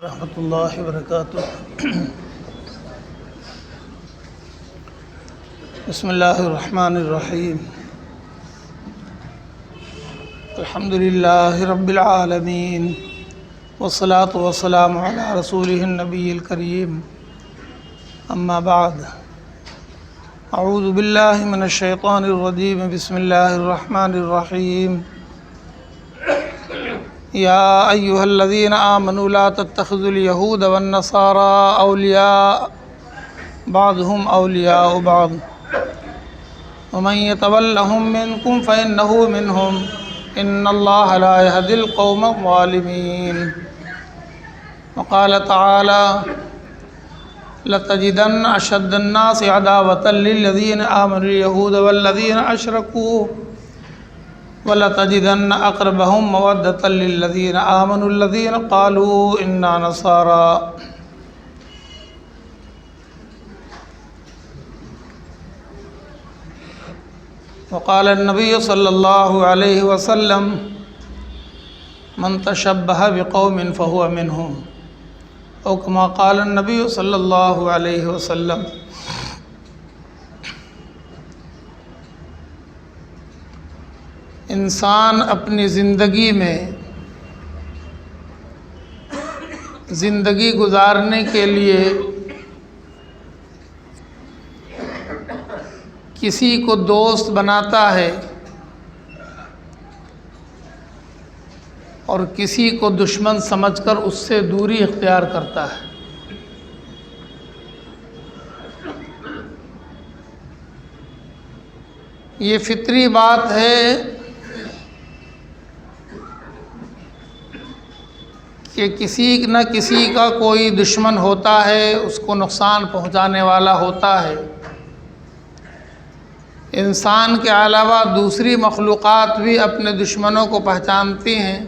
رحمۃ اللہ وبرکاتہ۔ بسم اللہ الرحمن الرحیم۔ الحمد للہ رب العالمین والصلاة والسلام علی رسولہ النبی الکریم، اما بعد، اعوذ باللہ من الشیطان الرجیم، بسم اللہ الرحمن الرحیم۔ یا ایہا الذین آمنوا لا تتخذوا اليہود والنصارى اولیاء بعضهم اولیاء بعض ومن يتولهم منکم فإنه منهم ان اللہ لا يهدی القوم الظالمین۔ وقال تعالی لتجدن اشد الناس عداوة للذین آمنوا اليہود والذین اشرکوا وَلَتَجِدَنَّ أَقْرَبَهُمْ مَوَدَّةً لِلَّذِينَ آمَنُوا الَّذِينَ قَالُوا إِنَّا نَصَارَىٰ۔ وقال النبي صلى الله عليه وسلم من تشبه بقوم فهو منهم، أو كما قال النبي صلى الله عليه وسلم۔ انسان اپنی زندگی میں زندگی گزارنے کے لیے کسی کو دوست بناتا ہے اور کسی کو دشمن سمجھ کر اس سے دوری اختیار کرتا ہے۔ یہ فطری بات ہے کہ کسی نہ کسی کا کوئی دشمن ہوتا ہے، اس کو نقصان پہنچانے والا ہوتا ہے۔ انسان کے علاوہ دوسری مخلوقات بھی اپنے دشمنوں کو پہچانتی ہیں۔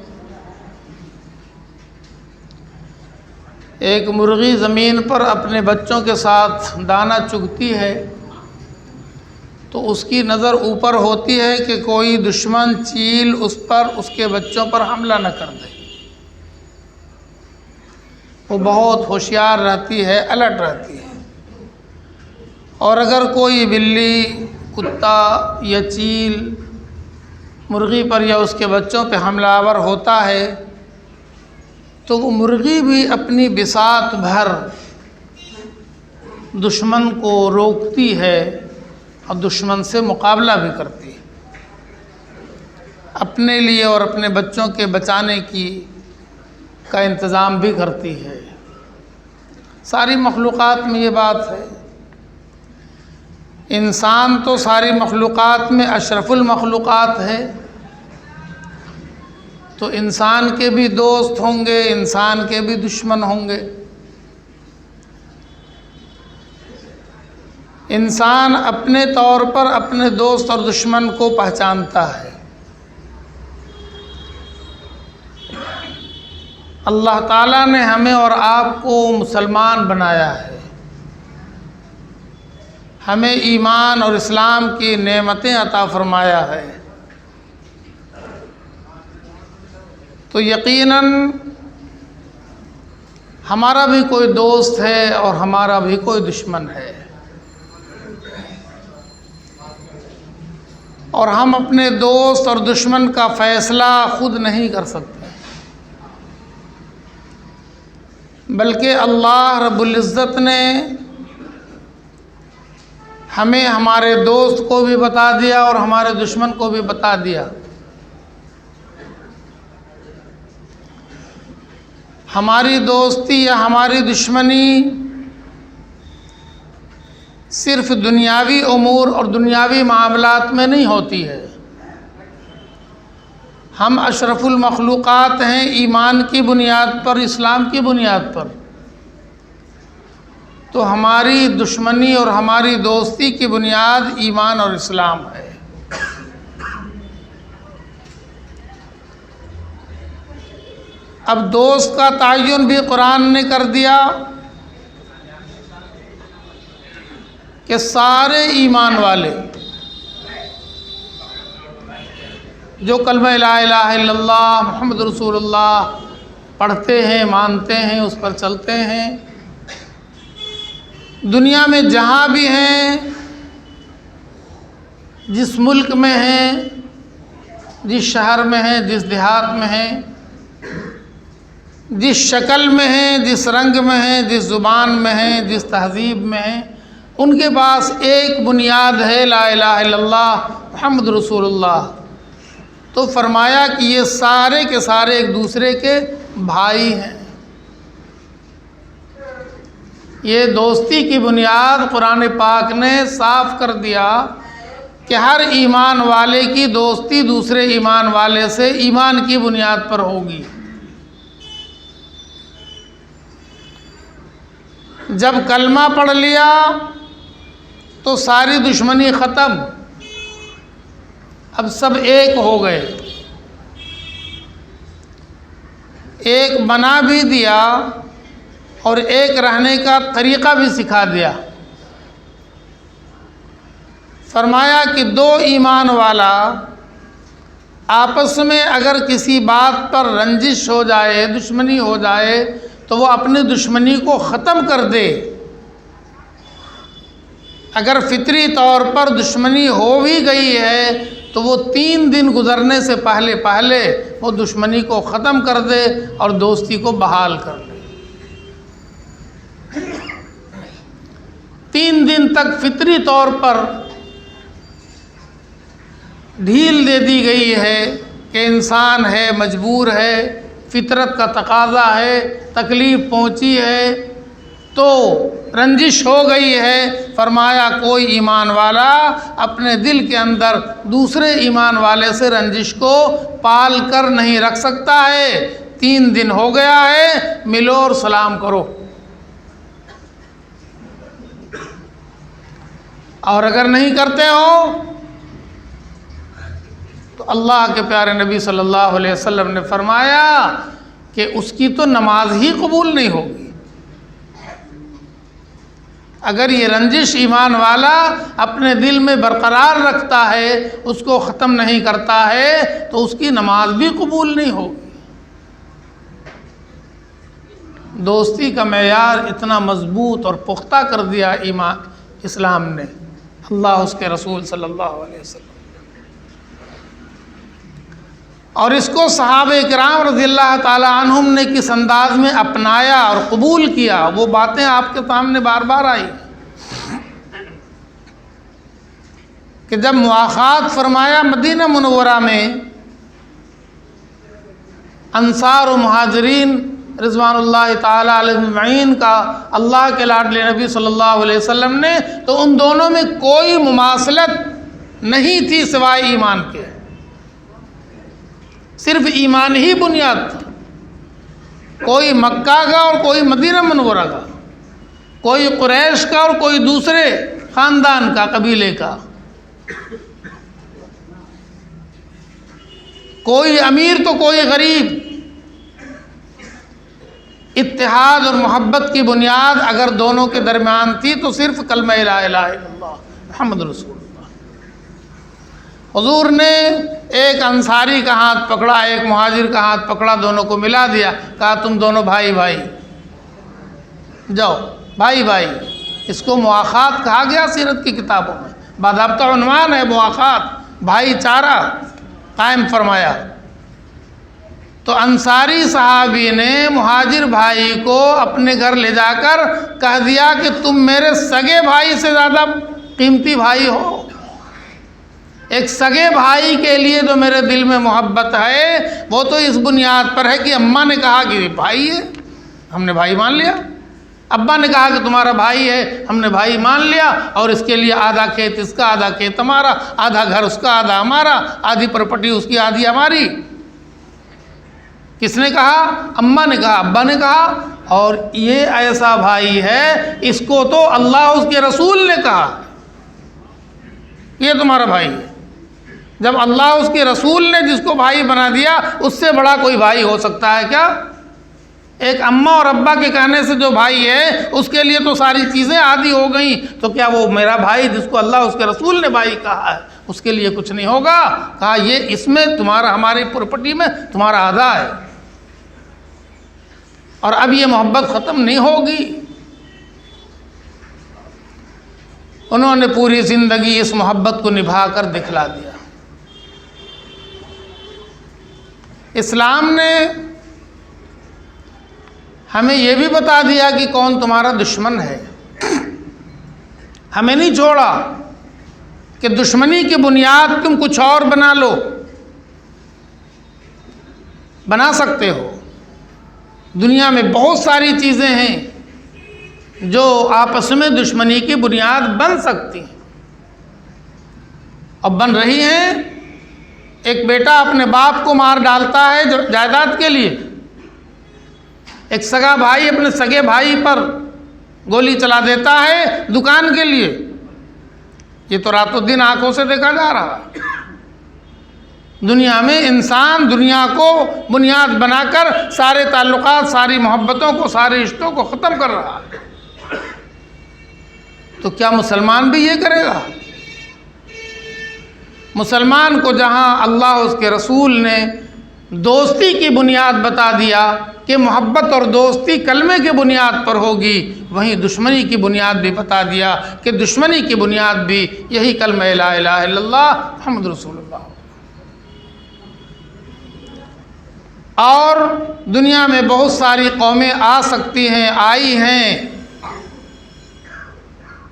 ایک مرغی زمین پر اپنے بچوں کے ساتھ دانہ چگتی ہے تو اس کی نظر اوپر ہوتی ہے کہ کوئی دشمن چیل اس پر، اس کے بچوں پر حملہ نہ کر دے۔ وہ بہت ہوشیار رہتی ہے، الرٹ رہتی ہے، اور اگر کوئی بلی، کتا یا چیل مرغی پر یا اس کے بچوں پہ حملہ آور ہوتا ہے تو وہ مرغی بھی اپنی بساط بھر دشمن کو روکتی ہے اور دشمن سے مقابلہ بھی کرتی ہے، اپنے لیے اور اپنے بچوں کے بچانے کا انتظام بھی کرتی ہے۔ ساری مخلوقات میں یہ بات ہے۔ انسان تو ساری مخلوقات میں اشرف المخلوقات ہے، تو انسان کے بھی دوست ہوں گے، انسان کے بھی دشمن ہوں گے۔ انسان اپنے طور پر اپنے دوست اور دشمن کو پہچانتا ہے۔ اللہ تعالیٰ نے ہمیں اور آپ کو مسلمان بنایا ہے، ہمیں ایمان اور اسلام کی نعمتیں عطا فرمایا ہے، تو یقیناً ہمارا بھی کوئی دوست ہے اور ہمارا بھی کوئی دشمن ہے، اور ہم اپنے دوست اور دشمن کا فیصلہ خود نہیں کر سکتے، بلکہ اللہ رب العزت نے ہمیں ہمارے دوست کو بھی بتا دیا اور ہمارے دشمن کو بھی بتا دیا۔ ہماری دوستی یا ہماری دشمنی صرف دنیاوی امور اور دنیاوی معاملات میں نہیں ہوتی ہے۔ ہم اشرف المخلوقات ہیں ایمان کی بنیاد پر، اسلام کی بنیاد پر، تو ہماری دشمنی اور ہماری دوستی کی بنیاد ایمان اور اسلام ہے۔ اب دوست کا تعین بھی قرآن نے کر دیا کہ سارے ایمان والے جو کلمہ لا الہ الا اللہ محمد رسول اللہ پڑھتے ہیں، مانتے ہیں، اس پر چلتے ہیں۔ دنیا میں جہاں بھی ہیں، جس ملک میں ہیں، جس شہر میں ہیں، جس دیہات میں ہیں، جس شکل میں ہیں، جس رنگ میں ہیں، جس زبان میں ہیں، جس تہذیب میں ہیں، ان کے پاس ایک بنیاد ہے، لا الہ الا اللہ محمد رسول اللہ۔ تو فرمایا کہ یہ سارے کے سارے ایک دوسرے کے بھائی ہیں۔ یہ دوستی کی بنیاد قرآن پاک نے صاف کر دیا کہ ہر ایمان والے کی دوستی دوسرے ایمان والے سے ایمان کی بنیاد پر ہوگی۔ جب کلمہ پڑھ لیا تو ساری دشمنی ختم، اب سب ایک ہو گئے، ایک بنا بھی دیا اور ایک رہنے کا طریقہ بھی سکھا دیا۔ فرمایا کہ دو ایمان والا آپس میں اگر کسی بات پر رنجش ہو جائے، دشمنی ہو جائے، تو وہ اپنی دشمنی کو ختم کر دے۔ اگر فطری طور پر دشمنی ہو بھی گئی ہے تو وہ 3 دن گزرنے سے پہلے وہ دشمنی کو ختم کر دے اور دوستی کو بحال کر دے۔ 3 دن تک فطری طور پر ڈھیل دے دی گئی ہے کہ انسان ہے، مجبور ہے، فطرت کا تقاضا ہے، تکلیف پہنچی ہے تو رنجش ہو گئی ہے۔ فرمایا کوئی ایمان والا اپنے دل کے اندر دوسرے ایمان والے سے رنجش کو پال کر نہیں رکھ سکتا ہے۔ 3 دن ہو گیا ہے، ملو اور سلام کرو۔ اور اگر نہیں کرتے ہو تو اللہ کے پیارے نبی صلی اللہ علیہ وسلم نے فرمایا کہ اس کی تو نماز ہی قبول نہیں ہوگی۔ اگر یہ رنجش ایمان والا اپنے دل میں برقرار رکھتا ہے، اس کو ختم نہیں کرتا ہے، تو اس کی نماز بھی قبول نہیں ہوگی۔ دوستی کا معیار اتنا مضبوط اور پختہ کر دیا اسلام نے، اللہ اس کے رسول صلی اللہ علیہ وسلم، اور اس کو صحابہ کرام رضی اللہ تعالی عنہم نے کس انداز میں اپنایا اور قبول کیا، وہ باتیں آپ کے سامنے بار بار آئی کہ جب مواخات فرمایا مدینہ منورہ میں انصار و مہاجرین رضوان اللہ تعالی علیہم اجمعین کا اللہ کے لاڈلے نبی صلی اللہ علیہ وسلم نے، تو ان دونوں میں کوئی مماثلت نہیں تھی سوائے ایمان کے، صرف ایمان ہی بنیاد تھا۔ کوئی مکہ کا اور کوئی مدینہ منورہ کا، کوئی قریش کا اور کوئی دوسرے خاندان کا، قبیلے کا، کوئی امیر تو کوئی غریب۔ اتحاد اور محبت کی بنیاد اگر دونوں کے درمیان تھی تو صرف کلمہ لا الہ الا اللہ محمد رسول اللہ۔ حضور نے ایک انصاری کا ہاتھ پکڑا، ایک مہاجر کا ہاتھ پکڑا، دونوں کو ملا دیا، کہا تم دونوں بھائی بھائی جاؤ، بھائی بھائی۔ اس کو مواخات کہا گیا سیرت کی کتابوں میں، باضابطہ عنوان ہے مواخات، بھائی چارہ قائم فرمایا۔ تو انصاری صحابی نے مہاجر بھائی کو اپنے گھر لے جا کر کہہ دیا کہ تم میرے سگے بھائی سے زیادہ قیمتی بھائی ہو۔ ایک سگے بھائی کے لیے جو میرے دل میں محبت ہے وہ تو اس بنیاد پر ہے کہ اماں نے کہا کہ بھائی ہے، ہم نے بھائی مان لیا، ابا نے کہا کہ تمہارا بھائی ہے، ہم نے بھائی مان لیا، اور اس کے لیے آدھا کھیت اس کا، آدھا کھیت ہمارا، آدھا گھر اس کا، آدھا ہمارا، آدھی پراپرٹی اس کی، آدھی ہماری۔ کس نے کہا؟ اماں نے کہا، ابا نے کہا، اور یہ ایسا بھائی ہے اس کو تو اللہ اس کے رسول نے کہا یہ تمہارا بھائی ہے۔ جب اللہ اس کے رسول نے جس کو بھائی بنا دیا، اس سے بڑا کوئی بھائی ہو سکتا ہے کیا؟ ایک اماں اور ابا کے کہنے سے جو بھائی ہے اس کے لیے تو ساری چیزیں عادی ہو گئیں، تو کیا وہ میرا بھائی جس کو اللہ اس کے رسول نے بھائی کہا ہے اس کے لیے کچھ نہیں ہوگا؟ کہا یہ اس میں تمہارا، ہماری پراپرٹی میں تمہارا آدھا ہے۔ اور اب یہ محبت ختم نہیں ہوگی۔ انہوں نے پوری زندگی اس محبت کو نبھا کر دکھلا دیا۔ اسلام نے ہمیں یہ بھی بتا دیا کہ کون تمہارا دشمن ہے۔ ہمیں نہیں چھوڑا کہ دشمنی کی بنیاد تم کچھ اور بنا لو، بنا سکتے ہو۔ دنیا میں بہت ساری چیزیں ہیں جو آپس میں دشمنی کی بنیاد بن سکتی ہیں اور بن رہی ہیں۔ ایک بیٹا اپنے باپ کو مار ڈالتا ہے جائیداد کے لیے، ایک سگا بھائی اپنے سگے بھائی پر گولی چلا دیتا ہے دکان کے لیے۔ یہ تو رات و دن آنکھوں سے دیکھا جا رہا ہے۔ دنیا میں انسان دنیا کو بنیاد بنا کر سارے تعلقات، ساری محبتوں کو، سارے رشتوں کو ختم کر رہا ہے۔ تو کیا مسلمان بھی یہ کرے گا؟ مسلمان کو جہاں اللہ اس کے رسول نے دوستی کی بنیاد بتا دیا کہ محبت اور دوستی کلمے کی بنیاد پر ہوگی، وہیں دشمنی کی بنیاد بھی بتا دیا کہ دشمنی کی بنیاد بھی یہی کلمہ لا الہ الا اللہ محمد رسول اللہ۔ اور دنیا میں بہت ساری قومیں آ سکتی ہیں، آئی ہیں۔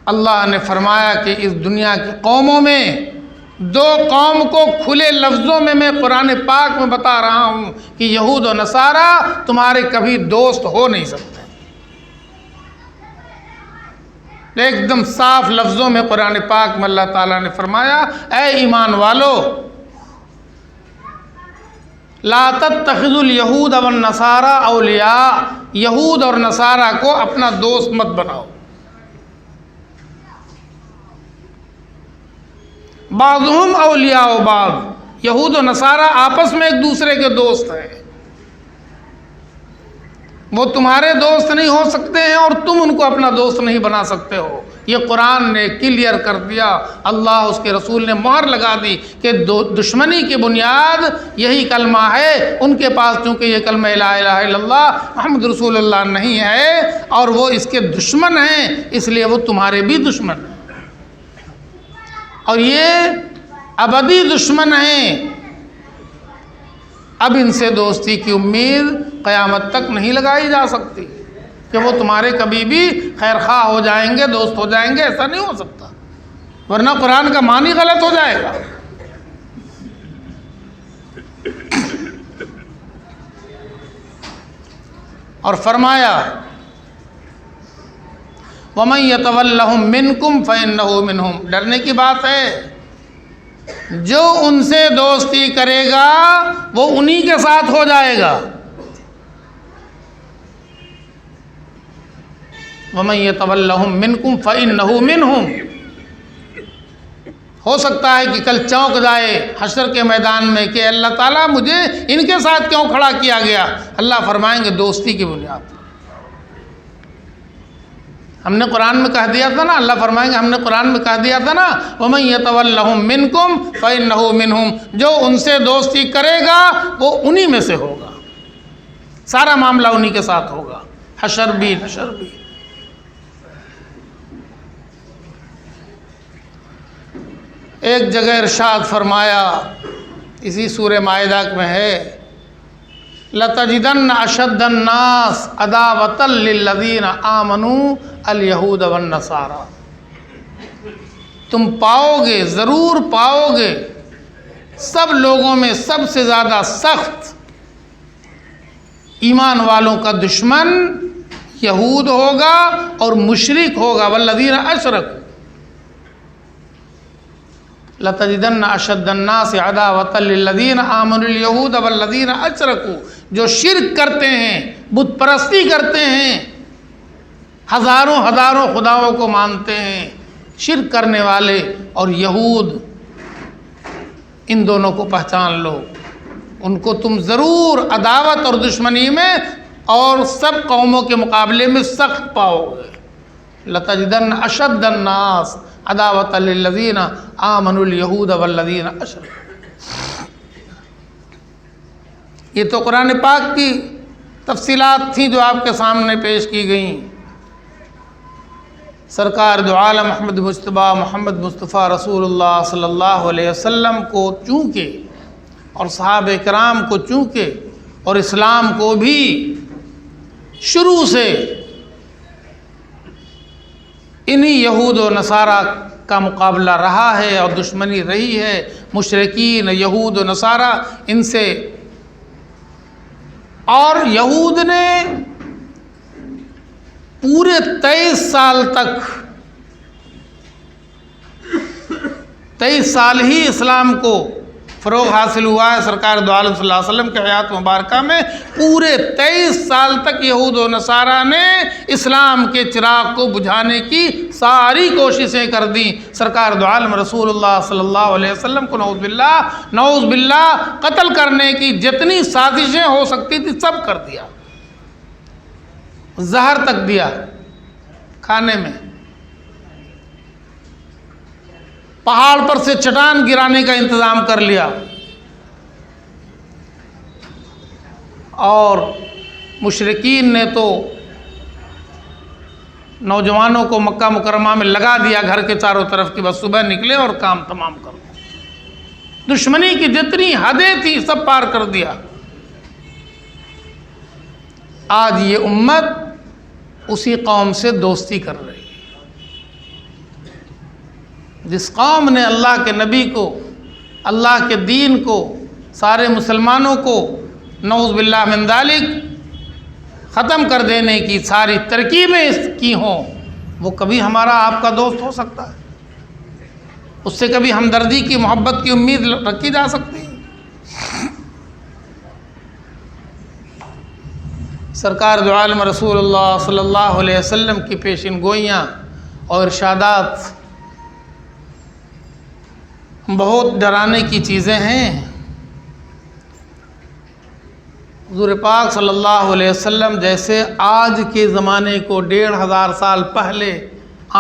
اللہ نے فرمایا کہ اس دنیا کی قوموں میں دو قوم کو کھلے لفظوں میں قرآن پاک میں بتا رہا ہوں کہ یہود و نصارہ تمہارے کبھی دوست ہو نہیں سکتے۔ ایک دم صاف لفظوں میں قرآن پاک میں اللہ تعالیٰ نے فرمایا، اے ایمان والو، لا تتخذوا الیہود والنصارى اولیاء، یہود اور نصارہ کو اپنا دوست مت بناؤ۔ بعضهم اولیاء بعض، یہود و نصارہ آپس میں ایک دوسرے کے دوست ہیں، وہ تمہارے دوست نہیں ہو سکتے ہیں اور تم ان کو اپنا دوست نہیں بنا سکتے ہو۔ یہ قرآن نے کلیئر کر دیا، اللہ اس کے رسول نے مہر لگا دی کہ دشمنی کی بنیاد یہی کلمہ ہے۔ ان کے پاس چونکہ یہ کلمہ لا الہ الا اللہ محمد رسول اللہ نہیں ہے اور وہ اس کے دشمن ہیں، اس لیے وہ تمہارے بھی دشمن ہیں اور یہ ابدی دشمن ہیں۔ اب ان سے دوستی کی امید قیامت تک نہیں لگائی جا سکتی کہ وہ تمہارے کبھی بھی خیر خواہ ہو جائیں گے، دوست ہو جائیں گے، ایسا نہیں ہو سکتا، ورنہ قرآن کا معنی غلط ہو جائے گا۔ اور فرمایا وَمَن يَتَوَلَّهُم مِّنكُمْ فَإِنَّهُ مِنْهُمْ، ڈرنے کی بات ہے، جو ان سے دوستی کرے گا وہ انہی کے ساتھ ہو جائے گا۔ وَمَن يَتَوَلَّهُم مِّنكُمْ فَإِنَّهُ مِنْهُمْ، ہو سکتا ہے کہ کل چونک جائے حشر کے میدان میں کہ اللہ تعالیٰ مجھے ان کے ساتھ کیوں کھڑا کیا گیا؟ اللہ فرمائیں گے دوستی کی بنیاد پر۔ ہم نے قرآن میں کہہ دیا تھا نا، اللہ فرمائیں گے ہم نے قرآن میں کہہ دیا تھا نا وَمَن يَتَوَلَّهُم مِّنكُمْ فَإِنَّهُ مِنْهُمْ، جو ان سے دوستی کرے گا وہ انہی میں سے ہوگا، سارا معاملہ انہی کے ساتھ ہوگا، حشر بھی نشر بھی۔ ایک جگہ ارشاد فرمایا، اسی سورہ مائدہ میں ہے، لَتَجِدَنَّ أَشَدَّ النَّاسِ عَدَاوَةً لِلَّذِينَ آمَنُوا الْيَهُودَ وَالنَّصَارَى، تم پاؤ گے، ضرور پاؤ گے، سب لوگوں میں سب سے زیادہ سخت ایمان والوں کا دشمن یہود ہوگا اور مشرک ہوگا، وَالَّذِينَ أَشْرَكُوا لَتَجِدَنَّ أَشَدَّ النَّاسِ عَدَاوَةً لِلَّذِينَ آمَنُوا الْيَهُودَ وَالَّذِينَ أَشْرَكُوا، جو شرک کرتے ہیں، بت پرستی کرتے ہیں، ہزاروں خداؤں کو مانتے ہیں، شرک کرنے والے اور یہود، ان دونوں کو پہچان لو، ان کو تم ضرور عداوت اور دشمنی میں اور سب قوموں کے مقابلے میں سخت پاؤ گے۔ لَتَجِدَنَّ أَشَدَّ النَّاسِ عَدَاوَةً لِلَّذِينَ آمَنُوا الْيَهُودَ وَالَّذِينَ أَشْرَكُوا۔ یہ تو قرآن پاک کی تفصیلات تھیں جو آپ کے سامنے پیش کی گئیں۔ سرکار دو عالم محمد مجتبیٰ محمد مصطفیٰ رسول اللہ صلی اللہ علیہ وسلم کو چونکہ اور صحابہ کرام کو چونکہ اور اسلام کو بھی شروع سے انہی یہود و نصارہ کا مقابلہ رہا ہے اور دشمنی رہی ہے، مشرکین یہود و نصارہ ان سے، اور یہود نے پورے 23 سال تک 23 سال ہی اسلام کو فروغ حاصل ہوا ہے۔ سرکار دو عالم صلی اللہ علیہ وسلم کے حیات مبارکہ میں پورے 23 سال تک یہود و نصارہ نے اسلام کے چراغ کو بجھانے کی ساری کوششیں کر دیں۔ سرکار دو عالم رسول اللہ صلی اللہ علیہ وسلم کو نعوذ باللہ قتل کرنے کی جتنی سازشیں ہو سکتی تھی سب کر دیا، زہر تک دیا کھانے میں، پہاڑ پر سے چٹان گرانے کا انتظام کر لیا، اور مشرکین نے تو نوجوانوں کو مکہ مکرمہ میں لگا دیا گھر کے چاروں طرف کی، بس صبح نکلے اور کام تمام کر دیا۔ دشمنی کی جتنی حدیں تھیں سب پار کر دیا۔ آج یہ امت اسی قوم سے دوستی کر رہی ہے، جس قوم نے اللہ کے نبی کو، اللہ کے دین کو، سارے مسلمانوں کو نعوذ باللہ من ذالک ختم کر دینے کی ساری ترکیبیں کی ہوں، وہ کبھی ہمارا آپ کا دوست ہو سکتا ہے؟ اس سے کبھی ہمدردی کی، محبت کی امید رکھی جا سکتی ہے؟ سرکار دو عالم رسول اللہ صلی اللہ علیہ وسلم کی پیشین گوئیاں اور ارشادات بہت ڈرانے کی چیزیں ہیں۔ حضور پاک صلی اللہ علیہ وسلم جیسے آج کے زمانے کو 1500 سال پہلے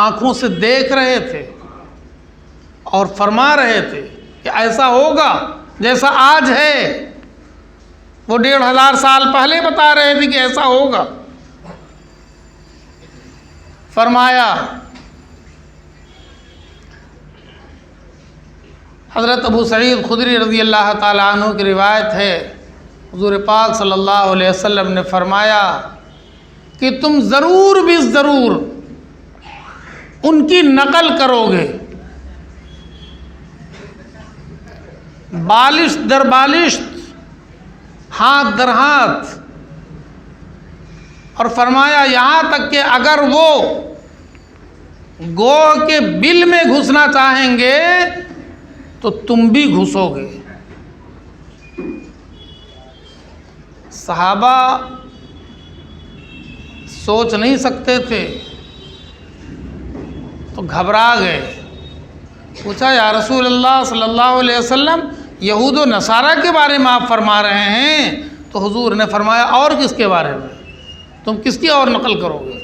آنکھوں سے دیکھ رہے تھے اور فرما رہے تھے کہ ایسا ہوگا جیسا آج ہے، وہ 1500 سال پہلے بتا رہے تھے کہ ایسا ہوگا۔ فرمایا، حضرت ابو سعید خدری رضی اللہ تعالیٰ عنہ کی روایت ہے، حضور پاک صلی اللہ علیہ وسلم نے فرمایا کہ تم ضرور بھی ضرور ان کی نقل کرو گے، بالشت در بالشت، ہاتھ در ہاتھ، اور فرمایا یہاں تک کہ اگر وہ گو کے بل میں گھسنا چاہیں گے تو تم بھی گھسو گے۔ صحابہ سوچ نہیں سکتے تھے تو گھبرا گئے، پوچھا یا رسول اللہ صلی اللہ علیہ وسلم یہود و نصارہ کے بارے میں آپ فرما رہے ہیں؟ تو حضور نے فرمایا اور کس کے بارے میں؟ تم کس کی اور نقل کرو گے؟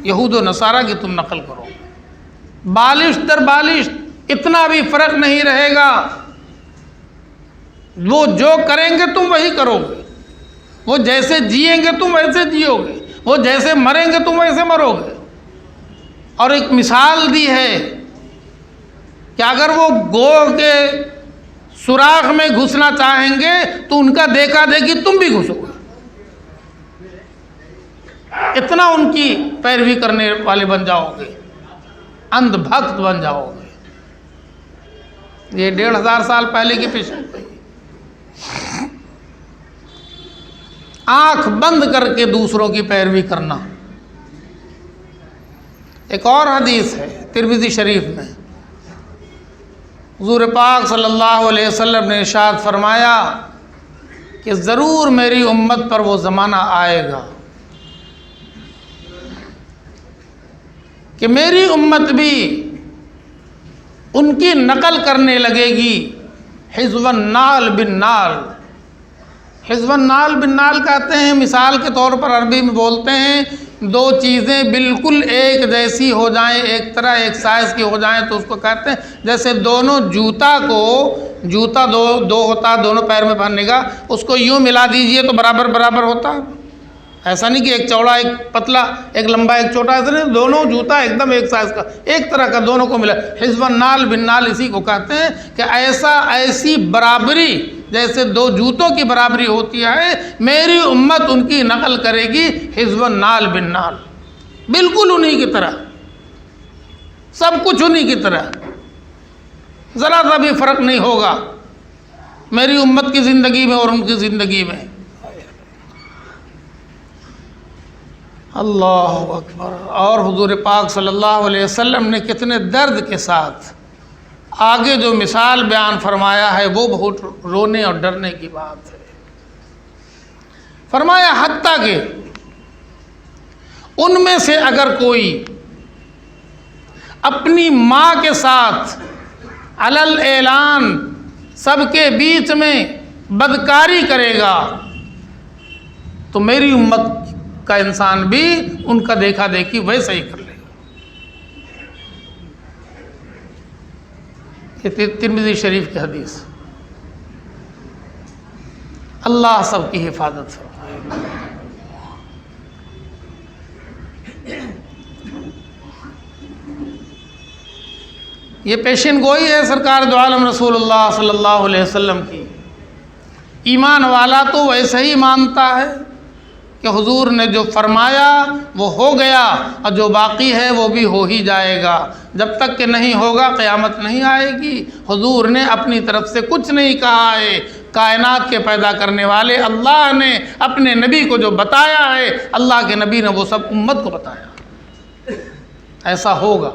یہود و نصارہ کی تم نقل کرو گے۔ بالشت در بالشت، اتنا بھی فرق نہیں رہے گا، وہ جو کریں گے تم وہی کرو گے، وہ جیسے جئیں گے تم ویسے جیو گے، وہ جیسے مریں گے تم ویسے مرو گے۔ اور ایک مثال دی ہے کہ اگر وہ گو کے سوراخ میں گھسنا چاہیں گے تو ان کا دیکھا دیکھی تم بھی گھسو گے، اتنا ان کی پیروی کرنے والے بن جاؤ گے، اندھ بھکت بن جاؤ گے۔ یہ 1500 سال پہلے کی پیشن گوئی، آنکھ بند کر کے دوسروں کی پیروی کرنا۔ ایک اور حدیث ہے ترمذی شریف میں، حضور پاک صلی اللہ علیہ وسلم نے ارشاد فرمایا کہ ضرور میری امت پر وہ زمانہ آئے گا کہ میری امت بھی ان کی نقل کرنے لگے گی، حزب النال بالنال۔ حزب النال بالنال کہتے ہیں، مثال کے طور پر عربی میں بولتے ہیں دو چیزیں بالکل ایک جیسی ہو جائیں، ایک طرح ایک سائز کی ہو جائیں تو اس کو کہتے ہیں، جیسے دونوں جوتا دو ہوتا ہے دونوں پیر میں پہننے کا، اس کو یوں ملا دیجئے تو برابر برابر ہوتا ہے، ایسا نہیں کہ ایک چوڑا ایک پتلا، ایک لمبا ایک چھوٹا، ایسا نہیں، دونوں جوتا ایک دم ایک سائز کا، ایک طرح کا دونوں کو ملا، حزب النال بالنال اسی کو کہتے ہیں کہ ایسی برابری جیسے دو جوتوں کی برابری ہوتی ہے، میری امت ان کی نقل کرے گی حزب النال بالنال، بالکل انہی کی طرح، سب کچھ انہی کی طرح، ذرا سا بھی فرق نہیں ہوگا میری امت کی زندگی میں اور ان کی زندگی میں۔ اللہ اکبر۔ اور حضور پاک صلی اللہ علیہ وسلم نے کتنے درد کے ساتھ آگے جو مثال بیان فرمایا ہے وہ بہت رونے اور ڈرنے کی بات ہے۔ فرمایا حتیٰ کہ ان میں سے اگر کوئی اپنی ماں کے ساتھ علل اعلان سب کے بیچ میں بدکاری کرے گا تو میری امت کا انسان بھی ان کا دیکھا دیکھی ویسا ہی کر لے گا۔ یہ ترمذی شریف کی حدیث۔ اللہ سب کی حفاظت فرمائے۔ یہ پیشن گوئی ہے سرکار دو عالم رسول اللہ صلی اللہ علیہ وسلم کی۔ ایمان والا تو ویسے ہی مانتا ہے کہ حضور نے جو فرمایا وہ ہو گیا، اور جو باقی ہے وہ بھی ہو ہی جائے گا۔ جب تک کہ نہیں ہوگا قیامت نہیں آئے گی۔ حضور نے اپنی طرف سے کچھ نہیں کہا ہے، کائنات کے پیدا کرنے والے اللہ نے اپنے نبی کو جو بتایا ہے، اللہ کے نبی نے وہ سب امت کو بتایا، ایسا ہوگا۔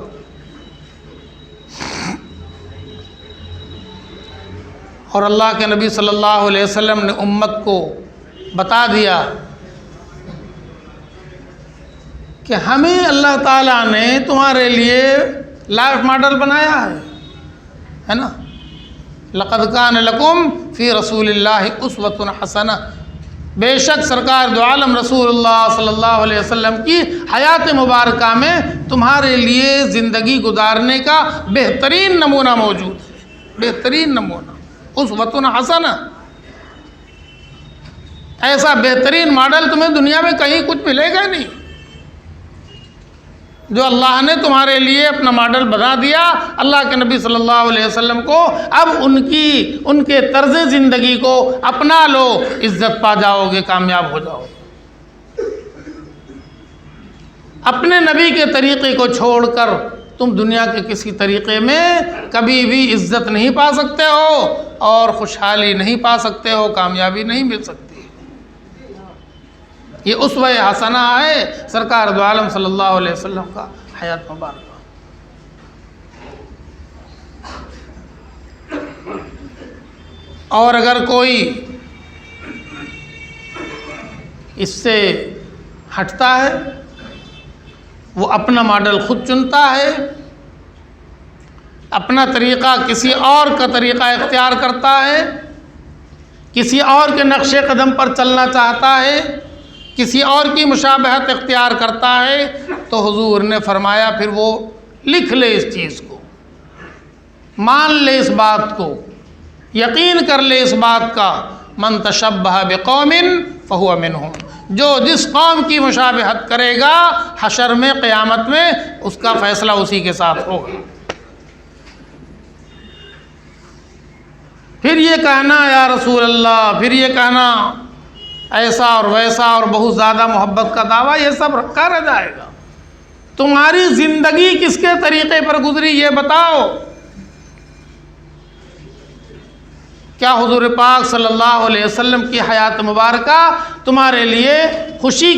اور اللہ کے نبی صلی اللہ علیہ وسلم نے امت کو بتا دیا کہ ہمیں اللہ تعالیٰ نے تمہارے لیے لائف ماڈل بنایا ہے نا۔ لقد کان لکم فی رسول اللہ اسوۃ حسنہ، بے شک سرکار دو عالم رسول اللہ صلی اللہ علیہ وسلم کی حیات مبارکہ میں تمہارے لیے زندگی گزارنے کا بہترین نمونہ موجود ہے، بہترین نمونہ، اسوۃ حسنہ۔ ایسا بہترین ماڈل تمہیں دنیا میں کہیں کچھ ملے گا نہیں۔ جو اللہ نے تمہارے لیے اپنا ماڈل بنا دیا اللہ کے نبی صلی اللہ علیہ وسلم کو، اب ان کے طرز زندگی کو اپنا لو، عزت پا جاؤ گے، کامیاب ہو جاؤ گے۔ اپنے نبی کے طریقے کو چھوڑ کر تم دنیا کے کسی طریقے میں کبھی بھی عزت نہیں پا سکتے ہو، اور خوشحالی نہیں پا سکتے ہو، کامیابی نہیں مل سکتی۔ یہ اسوہ حسنہ ہے سرکار دو عالم صلی اللہ علیہ وسلم کا حیات مبارکہ۔ اور اگر کوئی اس سے ہٹتا ہے، وہ اپنا ماڈل خود چنتا ہے، اپنا طریقہ کسی اور کا طریقہ اختیار کرتا ہے، کسی اور کے نقش قدم پر چلنا چاہتا ہے، کسی اور کی مشابہت اختیار کرتا ہے، تو حضور نے فرمایا پھر وہ لکھ لے اس چیز کو، مان لے اس بات کو، یقین کر لے اس بات کا، من تشبہ بقوم فہو منہم، جو جس قوم کی مشابہت کرے گا حشر میں قیامت میں اس کا فیصلہ اسی کے ساتھ ہوگا۔ پھر یہ کہنا یا رسول اللہ، پھر یہ کہنا ایسا اور ویسا اور بہت زیادہ محبت کا دعویٰ، یہ سب رکھا رہ جائے گا۔ تمہاری زندگی کس کے طریقے پر گزری یہ بتاؤ۔ کیا حضور پاک صلی اللہ علیہ وسلم کی حیات مبارکہ تمہارے لیے خوشی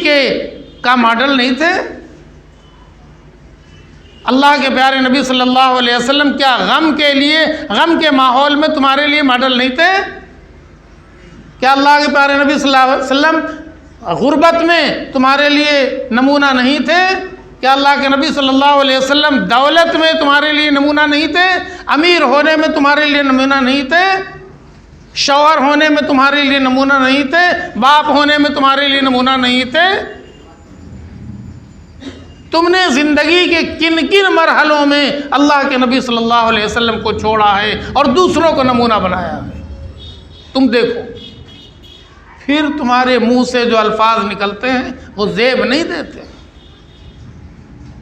کا ماڈل نہیں تھے؟ اللہ کے پیارے نبی صلی اللہ علیہ وسلم کیا غم کے ماحول میں تمہارے لیے ماڈل نہیں تھے؟ کیا اللہ کے پیارے نبی صلی اللہ علیہ وسلم غربت میں تمہارے لیے نمونہ نہیں تھے؟ کیا اللہ کے نبی صلی اللہ علیہ وسلم دولت میں تمہارے لیے نمونہ نہیں تھے؟ امیر ہونے میں تمہارے لیے نمونہ نہیں تھے؟ شوہر ہونے میں تمہارے لیے نمونہ نہیں تھے؟ باپ ہونے میں تمہارے لیے نمونہ نہیں تھے؟ تم نے زندگی کے کن کن مرحلوں میں اللہ کے نبی صلی اللہ علیہ وسلم کو چھوڑا ہے اور دوسروں کو نمونہ بنایا ہے؟ تم دیکھو۔ پھر تمہارے منہ سے جو الفاظ نکلتے ہیں وہ زیب نہیں دیتے.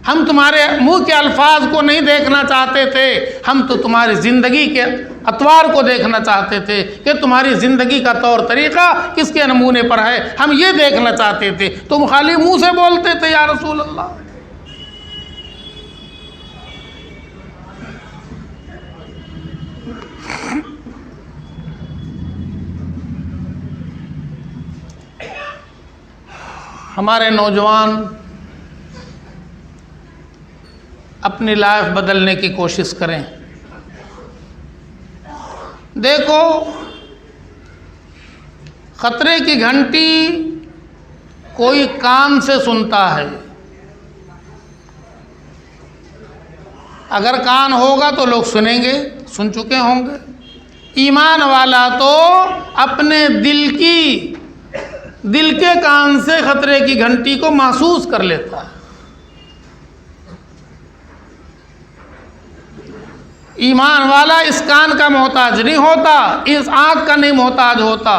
ہم تمہارے منہ کے الفاظ کو نہیں دیکھنا چاہتے تھے، ہم تو تمہاری زندگی کے اطوار کو دیکھنا چاہتے تھے کہ تمہاری زندگی کا طور طریقہ کس کے نمونے پر ہے، ہم یہ دیکھنا چاہتے تھے. تم خالی منہ سے بولتے تھے یا رسول اللہ. ہمارے نوجوان اپنی لائف بدلنے کی کوشش کریں. دیکھو، خطرے کی گھنٹی کوئی کان سے سنتا ہے، اگر کان ہوگا تو لوگ سنیں گے، سن چکے ہوں گے. ایمان والا تو اپنے دل کے کان سے خطرے کی گھنٹی کو محسوس کر لیتا ہے. ایمان والا اس کان کا محتاج نہیں ہوتا، اس آنکھ کا نہیں محتاج ہوتا.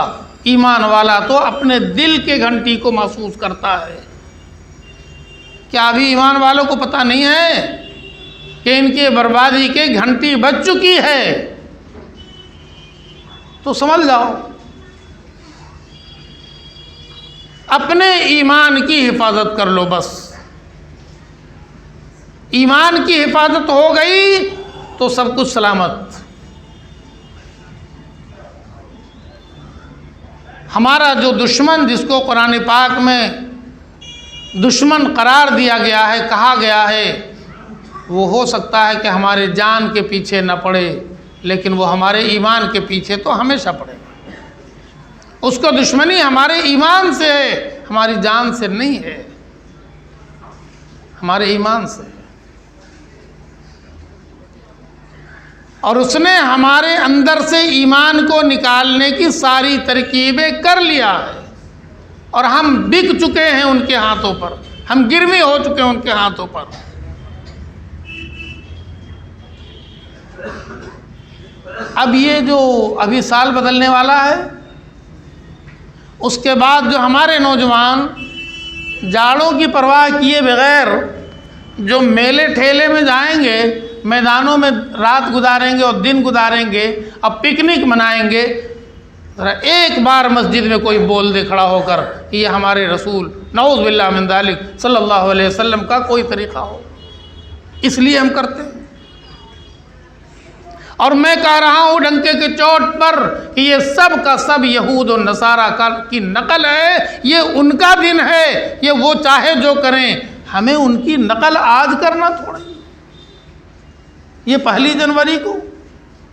ایمان والا تو اپنے دل کے گھنٹی کو محسوس کرتا ہے. کیا ابھی ایمان والوں کو پتہ نہیں ہے کہ ان کی بربادی کی گھنٹی بج چکی ہے؟ تو سمجھ جاؤ، اپنے ایمان کی حفاظت کر لو. بس ایمان کی حفاظت ہو گئی تو سب کچھ سلامت. ہمارا جو دشمن، جس کو قرآن پاک میں دشمن قرار دیا گیا ہے، کہا گیا ہے، وہ ہو سکتا ہے کہ ہمارے جان کے پیچھے نہ پڑے، لیکن وہ ہمارے ایمان کے پیچھے تو ہمیشہ پڑے گا. اس کو دشمنی ہمارے ایمان سے ہے، ہماری جان سے نہیں ہے، ہمارے ایمان سے ہے. اور اس نے ہمارے اندر سے ایمان کو نکالنے کی ساری ترکیبیں کر لیا ہے، اور ہم بک چکے ہیں ان کے ہاتھوں پر، ہم گرمی ہو چکے ہیں ان کے ہاتھوں پر. اب یہ جو ابھی سال بدلنے والا ہے، اس کے بعد جو ہمارے نوجوان جاڑوں کی پرواہ کیے بغیر جو میلے ٹھیلے میں جائیں گے، میدانوں میں رات گزاریں گے اور دن گزاریں گے، اب پکنک منائیں گے، ذرا ایک بار مسجد میں کوئی بول دے کھڑا ہو کر کہ یہ ہمارے رسول نعوذ باللہ من ذالک صلی اللہ علیہ وسلم کا کوئی طریقہ ہو. اس لیے ہم کرتے ہیں. اور میں کہہ رہا ہوں ڈنکے کے چوٹ پر کہ یہ سب کا سب یہود و نصارہ کی نقل ہے، یہ ان کا دن ہے، یہ وہ چاہے جو کریں، ہمیں ان کی نقل آج کرنا تھوڑا. یہ 1 جنوری کو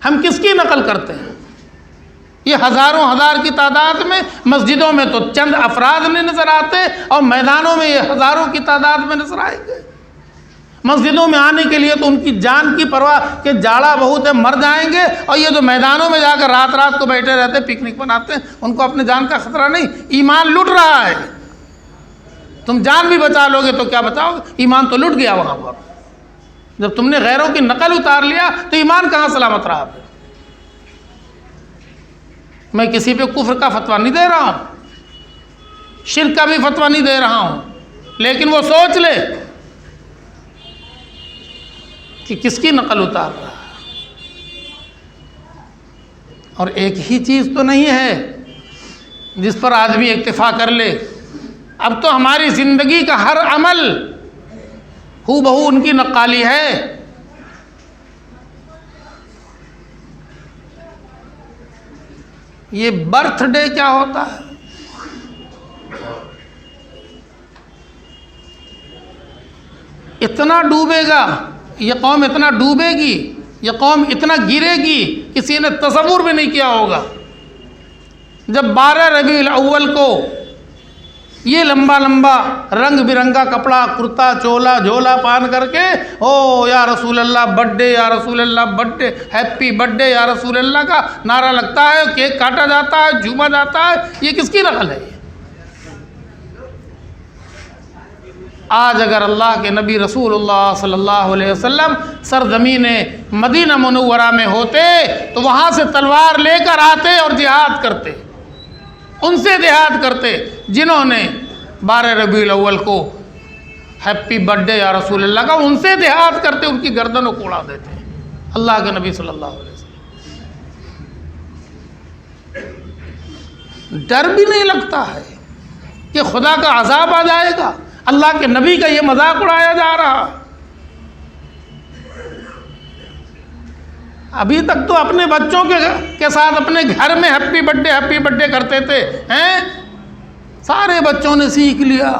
ہم کس کی نقل کرتے ہیں؟ یہ ہزاروں ہزار کی تعداد میں مسجدوں میں تو چند افراد نہیں نظر آتے، اور میدانوں میں یہ ہزاروں کی تعداد میں نظر آئیں گے. مسجدوں میں آنے کے لیے تو ان کی جان کی پرواہ کہ جاڑا بہت ہے مر جائیں گے، اور یہ جو میدانوں میں جا کر رات رات کو بیٹھے رہتے پکنک مناتے ہیں، ان کو اپنے جان کا خطرہ نہیں. ایمان لٹ رہا ہے. تم جان بھی بچا لو گے تو کیا بچاؤ گے؟ ایمان تو لٹ گیا وہاں پر. جب تم نے غیروں کی نقل اتار لیا تو ایمان کہاں سلامت رہا پھر؟ میں کسی پہ کفر کا فتویٰ نہیں دے رہا ہوں، شرک کا بھی فتویٰ نہیں دے رہا ہوں، لیکن وہ سوچ لے کہ کس کی نقل اتار رہا ہے. اور ایک ہی چیز تو نہیں ہے جس پر آدمی اکتفا کر لے. اب تو ہماری زندگی کا ہر عمل ہو بہو ان کی نقالی ہے. یہ برتھ ڈے کیا ہوتا ہے؟ اتنا ڈوبے گا یہ قوم، اتنا ڈوبے گی یہ قوم، اتنا گرے گی کسی نے تصور بھی نہیں کیا ہوگا. جب 12 ربیع الاول کو یہ لمبا لمبا رنگ برنگا کپڑا، کرتا چولا جھولا پہن کر کے او یا رسول اللہ برتھ ڈے، یا رسول اللہ birthday, happy birthday یا رسول اللہ کا نعرہ لگتا ہے، کیک کاٹا جاتا ہے، جھوما جاتا ہے، یہ کس کی نقل ہے؟ آج اگر اللہ کے نبی رسول اللہ صلی اللہ علیہ وسلم سرزمین مدینہ منورہ میں ہوتے تو وہاں سے تلوار لے کر آتے اور جہاد کرتے. ان سے دیہات کرتے جنہوں نے 12 ربیع الاول کو ہیپی برتھ ڈے یا رسول اللہ کا، ان سے دیہات کرتے، ان کی گردنوں کو اڑا دیتے اللہ کے نبی صلی اللہ علیہ وسلم۔ ڈر بھی نہیں لگتا ہے کہ خدا کا عذاب آ جائے گا، اللہ کے نبی کا یہ مذاق اڑایا جا رہا۔ ابھی تک تو اپنے بچوں کے ساتھ اپنے گھر میں ہیپی برتھ ڈے کرتے تھے، ہیں؟ سارے بچوں نے سیکھ لیا،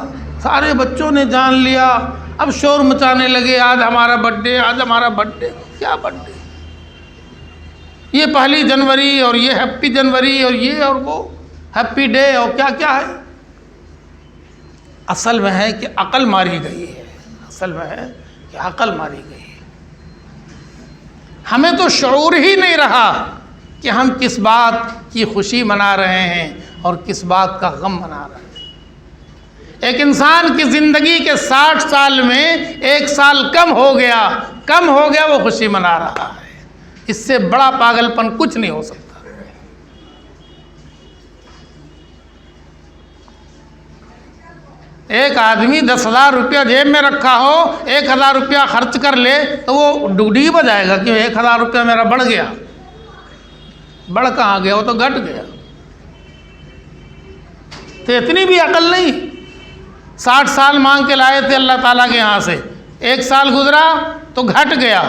سارے بچوں نے جان لیا، اب شور مچانے لگے آج ہمارا برتھ ڈے، آج ہمارا برتھ ڈے۔ کیا برتھ ڈے؟ یہ 1 جنوری اور یہ ہیپی جنوری اور یہ اور وہ ہیپی ڈے اور کیا کیا ہے۔ اصل میں ہے کہ عقل ماری گئی ہے، اصل میں ہے کہ عقل ماری گئی ہے۔ ہمیں تو شعور ہی نہیں رہا کہ ہم کس بات کی خوشی منا رہے ہیں اور کس بات کا غم منا رہے ہیں۔ ایک انسان کی زندگی کے 60 سال میں 1 سال کم ہو گیا وہ خوشی منا رہا ہے۔ اس سے بڑا پاگل پن کچھ نہیں ہو سکتا۔ ایک آدمی 10,000 روپیہ جیب میں رکھا ہو، 1,000 روپیہ خرچ کر لے تو وہ ڈوب جائے گا کہ 1,000 روپیہ میرا بڑھ گیا۔ بڑھ کہاں گیا؟ وہ تو گھٹ گیا۔ تو اتنی بھی عقل نہیں۔ 60 سال مانگ کے لائے تھے اللہ تعالیٰ کے یہاں سے، 1 سال گزرا تو گھٹ گیا،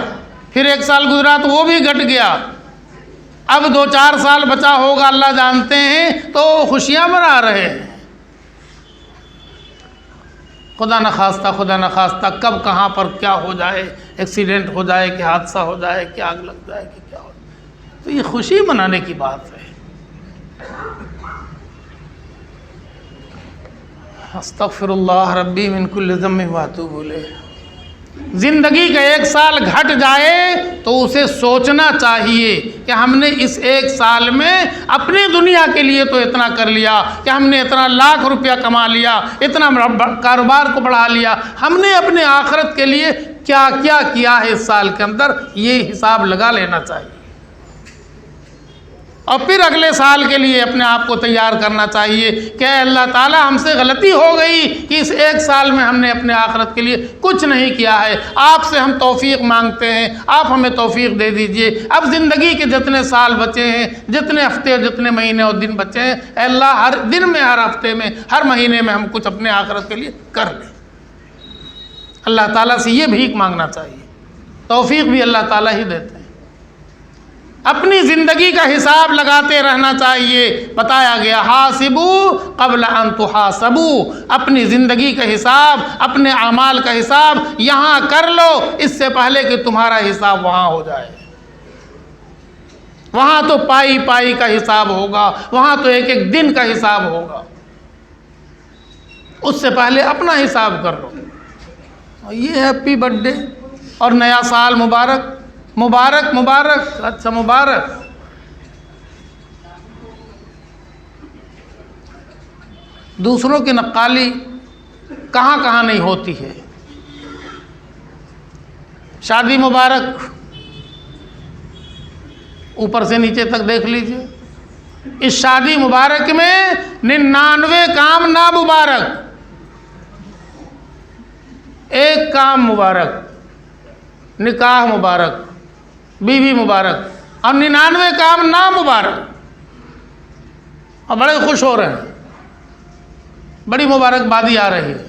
پھر 1 سال گزرا تو وہ بھی گھٹ گیا، اب 2-4 سال بچا ہوگا اللہ جانتے ہیں، تو خوشیاں منا رہے ہیں۔ خدا نخواستہ کب کہاں پر کیا ہو جائے، ایکسیڈنٹ ہو جائے کہ حادثہ ہو جائے کہ آگ لگ جائے کہ کیا ہو جائے، تو یہ خوشی منانے کی بات ہے۔ استغفر اللہ ربی من کل ذنب واتوب الیہ۔ زندگی کا 1 سال گھٹ جائے تو اسے سوچنا چاہیے کہ ہم نے اس 1 سال میں اپنی دنیا کے لیے تو اتنا کر لیا کہ ہم نے اتنا لاکھ روپیہ کما لیا، اتنا کاروبار کو بڑھا لیا، ہم نے اپنے آخرت کے لیے کیا کیا کیا ہے اس سال کے اندر، یہ حساب لگا لینا چاہیے۔ اور پھر اگلے سال کے لیے اپنے آپ کو تیار کرنا چاہیے کہ اے اللہ تعالیٰ ہم سے غلطی ہو گئی کہ اس 1 سال میں ہم نے اپنے آخرت کے لیے کچھ نہیں کیا ہے، آپ سے ہم توفیق مانگتے ہیں، آپ ہمیں توفیق دے دیجئے۔ اب زندگی کے جتنے سال بچے ہیں، جتنے ہفتے، جتنے مہینے اور دن بچے ہیں، اے اللہ ہر دن میں، ہر ہفتے میں، ہر مہینے میں ہم کچھ اپنے آخرت کے لیے کر لیں۔ اللہ تعالیٰ سے یہ بھیک مانگنا چاہیے، توفیق بھی اللہ تعالیٰ ہی دیتے ہیں۔ اپنی زندگی کا حساب لگاتے رہنا چاہیے۔ بتایا گیا حاسبوا قبل ان تحاسبوا، اپنی زندگی کا حساب، اپنے اعمال کا حساب یہاں کر لو اس سے پہلے کہ تمہارا حساب وہاں ہو جائے۔ وہاں تو پائی پائی کا حساب ہوگا، وہاں تو ایک ایک دن کا حساب ہوگا، اس سے پہلے اپنا حساب کر لو۔ یہ ہیپی برتھ ڈے اور نیا سال مبارک مبارک مبارک، اچھا مبارک۔ دوسروں کی نقالی کہاں کہاں نہیں ہوتی ہے۔ شادی مبارک اوپر سے نیچے تک دیکھ لیجئے، اس شادی مبارک میں 99 کام نامبارک، ایک کام مبارک، نکاح مبارک، بیوی مبارک، اور 99 کام نامبارک، اور بڑے خوش ہو رہے ہیں، بڑی مبارکبادی آ رہی ہے۔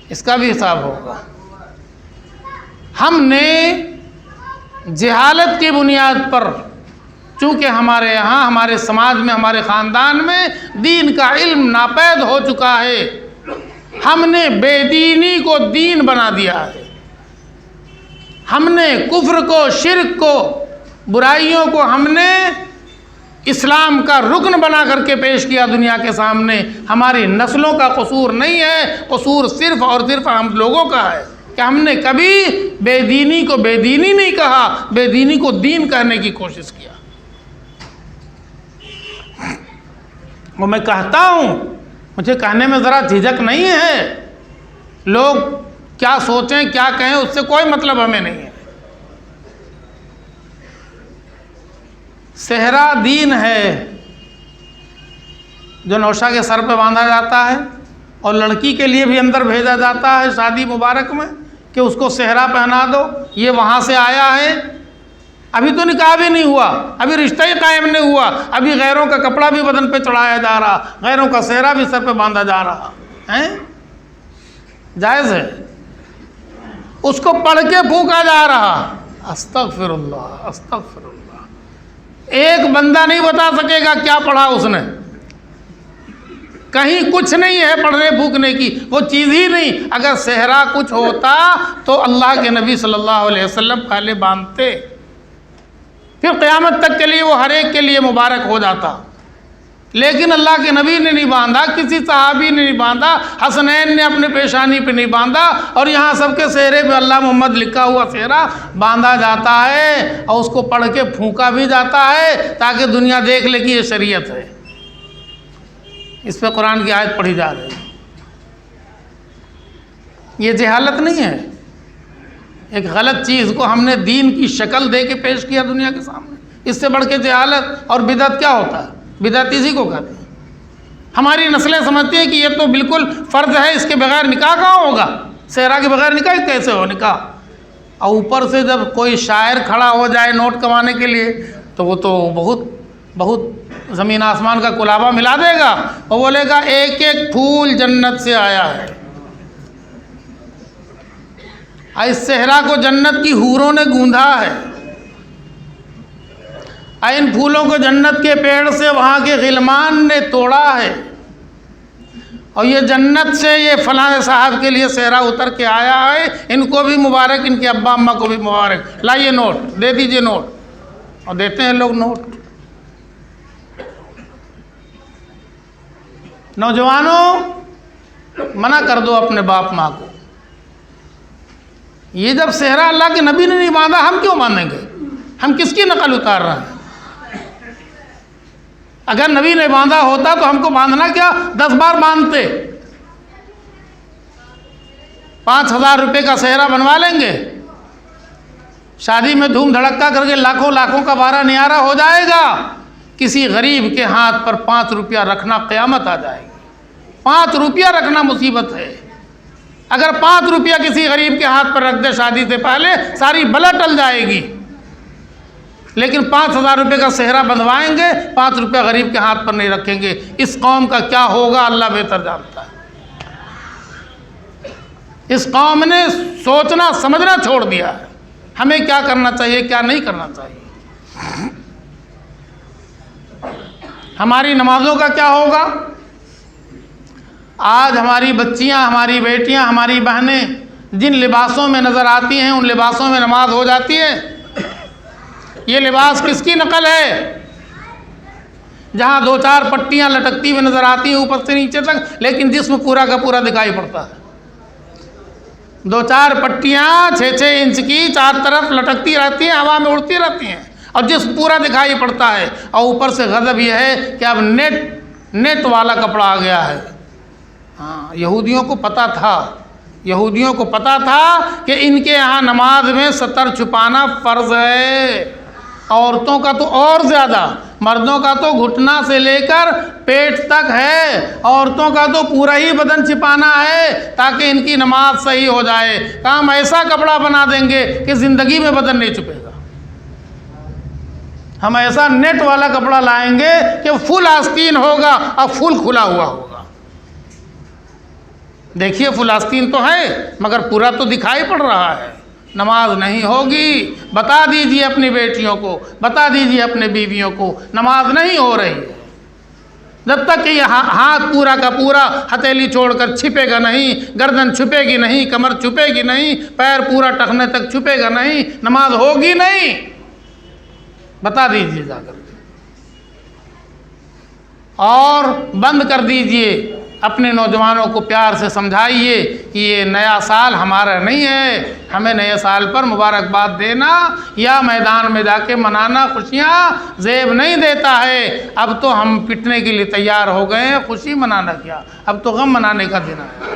اس کا بھی حساب ہوگا۔ ہم نے جہالت کی بنیاد پر، چونکہ ہمارے یہاں، ہمارے سماج میں، ہمارے خاندان میں دین کا علم ناپید ہو چکا ہے، ہم نے بے دینی کو دین بنا دیا ہے، ہم نے کفر کو، شرک کو، برائیوں کو ہم نے اسلام کا رکن بنا کر کے پیش کیا دنیا کے سامنے۔ ہماری نسلوں کا قصور نہیں ہے، قصور صرف اور صرف ہم لوگوں کا ہے کہ ہم نے کبھی بے دینی کو بے دینی نہیں کہا، بے دینی کو دین کہنے کی کوشش کیا۔ وہ میں کہتا ہوں، مجھے کہنے میں ذرا جھجک نہیں ہے، لوگ کیا سوچیں کیا کہیں اس سے کوئی مطلب ہمیں نہیں ہے۔ صحرا دین ہے، جو نوشہ کے سر پہ باندھا جاتا ہے اور لڑکی کے لیے بھی اندر بھیجا جاتا ہے شادی مبارک میں کہ اس کو صحرا پہنا دو، یہ وہاں سے آیا ہے، ابھی تو نکاح بھی نہیں ہوا، ابھی رشتہ ہی قائم نہیں ہوا، ابھی غیروں کا کپڑا بھی بدن پہ چڑھایا جا رہا، غیروں کا صحرا بھی سر پہ باندھا جا رہا ہے، جائز ہے؟ اس کو پڑھ کے پھونکا جا رہا، استغفر اللہ استغفر اللہ۔ ایک بندہ نہیں بتا سکے گا کیا پڑھا اس نے، کہیں کچھ نہیں ہے پڑھنے پھونکنے کی، وہ چیز ہی نہیں۔ اگر صحرا کچھ ہوتا تو اللہ کے نبی صلی اللہ علیہ وسلم پہلے باندھتے، پھر قیامت تک کے لیے وہ ہر ایک کے لیے مبارک ہو جاتا، لیکن اللہ کے نبی نے نہیں باندھا، کسی صحابی نے نہیں باندھا، حسنین نے اپنے پیشانی پہ نہیں باندھا، اور یہاں سب کے چہرے پہ اللہ محمد لکھا ہوا صحرا باندھا جاتا ہے اور اس کو پڑھ کے پھونکا بھی جاتا ہے تاکہ دنیا دیکھ لے کہ یہ شریعت ہے۔ اس پہ قرآن کی آیت پڑھی جا رہی ہے۔ یہ جہالت نہیں ہے، ایک غلط چیز کو ہم نے دین کی شکل دے کے پیش کیا دنیا کے سامنے، اس سے بڑھ کے جہالت اور بدعت کیا ہوتا ہے؟ بدعت اسی کو کہتے ہیں۔ ہماری نسلیں سمجھتی ہیں کہ یہ تو بالکل فرض ہے، اس کے بغیر نکاح کہاں ہوگا، صحرا کے بغیر نکاح کیسے ہو نکاح؟ اور اوپر سے جب کوئی شاعر کھڑا ہو جائے نوٹ کمانے کے لیے تو وہ تو بہت زمین آسمان کا کلابہ ملا دے گا، وہ بولے گا ایک ایک پھول جنت سے آیا ہے، اس صحرا کو جنت کی حوروں نے گوندھا ہے، ان پھولوں کو جنت کے پیڑ سے وہاں کے غلمان نے توڑا ہے، اور یہ جنت سے یہ فلاں صاحب کے لیے صحرا اتر کے آیا ہے، ان کو بھی مبارک، ان کے ابا اماں کو بھی مبارک، لائیے نوٹ، دے دیجئے نوٹ، اور دیتے ہیں لوگ نوٹ۔ نوجوانوں منع کر دو اپنے باپ ماں کو، یہ جب صحرا اللہ کے نبی نے نہیں باندھا ہم کیوں باندھیں گے؟ ہم کس کی نقل اتار رہے ہیں؟ اگر نبی نے باندھا ہوتا تو ہم کو باندھنا کیا، 10 بار باندھتے، 5,000 روپے کا صحرا بنوا لیں گے، شادی میں دھوم دھڑکا کر کے لاکھوں لاکھوں کا بارہ نیارہ ہو جائے گا، کسی غریب کے ہاتھ پر 5 روپیہ رکھنا قیامت آ جائے گی۔ 5 روپیہ رکھنا مصیبت ہے، اگر 5 روپیہ کسی غریب کے ہاتھ پر رکھ دے شادی سے پہلے ساری بلا ٹل جائے گی، لیکن 5,000 روپے کا صحرا بندھوائیں گے، 5 روپیہ غریب کے ہاتھ پر نہیں رکھیں گے، اس قوم کا کیا ہوگا اللہ بہتر جانتا ہے۔ اس قوم نے سوچنا سمجھنا چھوڑ دیا ہے، ہمیں کیا کرنا چاہیے کیا نہیں کرنا چاہیے، ہماری نمازوں کا کیا ہوگا۔ آج ہماری بچیاں، ہماری بیٹیاں، ہماری بہنیں جن لباسوں میں نظر آتی ہیں ان لباسوں میں نماز ہو جاتی ہے؟ یہ لباس کس کی نقل ہے؟ جہاں 2-4 پٹیاں لٹکتی ہوئی نظر آتی ہیں اوپر سے نیچے تک، لیکن جسم پورا کا پورا دکھائی پڑتا ہے۔ 2-4 پٹیاں 6-6 انچ کی 4 طرف لٹکتی رہتی ہیں، ہوا میں اڑتی رہتی ہیں، اور جسم پورا دکھائی پڑتا ہے، اور اوپر سے غضب یہ ہے کہ اب نیٹ والا کپڑا آ گیا ہے۔ ہاں، یہودیوں کو پتہ تھا کہ ان کے یہاں نماز میں سطر چھپانا فرض ہے، عورتوں کا تو اور زیادہ، مردوں کا تو گھٹنا سے لے کر پیٹ تک ہے، عورتوں کا تو پورا ہی بدن چھپانا ہے تاکہ ان کی نماز صحیح ہو جائے۔ ہم ایسا کپڑا بنا دیں گے کہ زندگی میں بدن نہیں چھپے گا، ہم ایسا نیٹ والا کپڑا لائیں گے کہ فل آستین ہوگا اور فل کھلا ہوا ہوگا۔ دیکھیے فل آستین تو ہے مگر پورا تو دکھائی پڑ رہا ہے، نماز نہیں ہوگی۔ بتا دیجئے اپنی بیٹیوں کو، بتا دیجئے اپنے بیویوں کو، نماز نہیں ہو رہی ہے۔ جب تک کہ یہ ہاتھ پورا کا پورا ہتھیلی چھوڑ کر چھپے گا نہیں، گردن چھپے گی نہیں، کمر چھپے گی نہیں، پیر پورا ٹخنے تک چھپے گا نہیں، نماز ہوگی نہیں۔ بتا دیجئے جا کر کے، اور بند کر دیجئے، اپنے نوجوانوں کو پیار سے سمجھائیے کہ یہ نیا سال ہمارا نہیں ہے، ہمیں نئے سال پر مبارکباد دینا یا میدان میں جا کے منانا خوشیاں زیب نہیں دیتا ہے۔ اب تو ہم پٹنے کے لیے تیار ہو گئے ہیں، خوشی منانا کیا، اب تو غم منانے کا دن ہے۔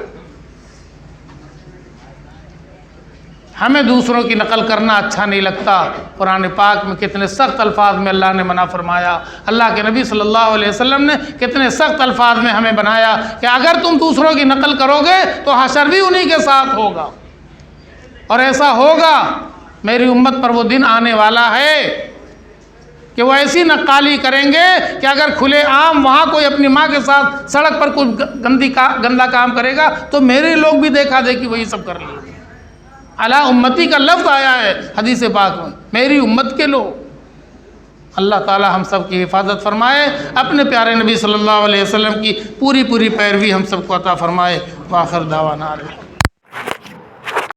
ہمیں دوسروں کی نقل کرنا اچھا نہیں لگتا۔ قرآن پاک میں کتنے سخت الفاظ میں اللہ نے منع فرمایا، اللہ کے نبی صلی اللہ علیہ وسلم نے کتنے سخت الفاظ میں ہمیں بنایا کہ اگر تم دوسروں کی نقل کرو گے تو حشر بھی انہی کے ساتھ ہوگا، اور ایسا ہوگا۔ میری امت پر وہ دن آنے والا ہے کہ وہ ایسی نقالی کریں گے کہ اگر کھلے عام وہاں کوئی اپنی ماں کے ساتھ سڑک پر کوئی گندا کام کرے گا تو میرے لوگ بھی دیکھا دیکھی وہی سب کر لیں گے۔ علی امتی کا لفظ آیا ہے حدیث پاک میں، میری امت کے لوگ۔ اللہ تعالی ہم سب کی حفاظت فرمائے، اپنے پیارے نبی صلی اللہ علیہ وسلم کی پوری پیروی ہم سب کو عطا فرمائے۔ وآخر دعوانا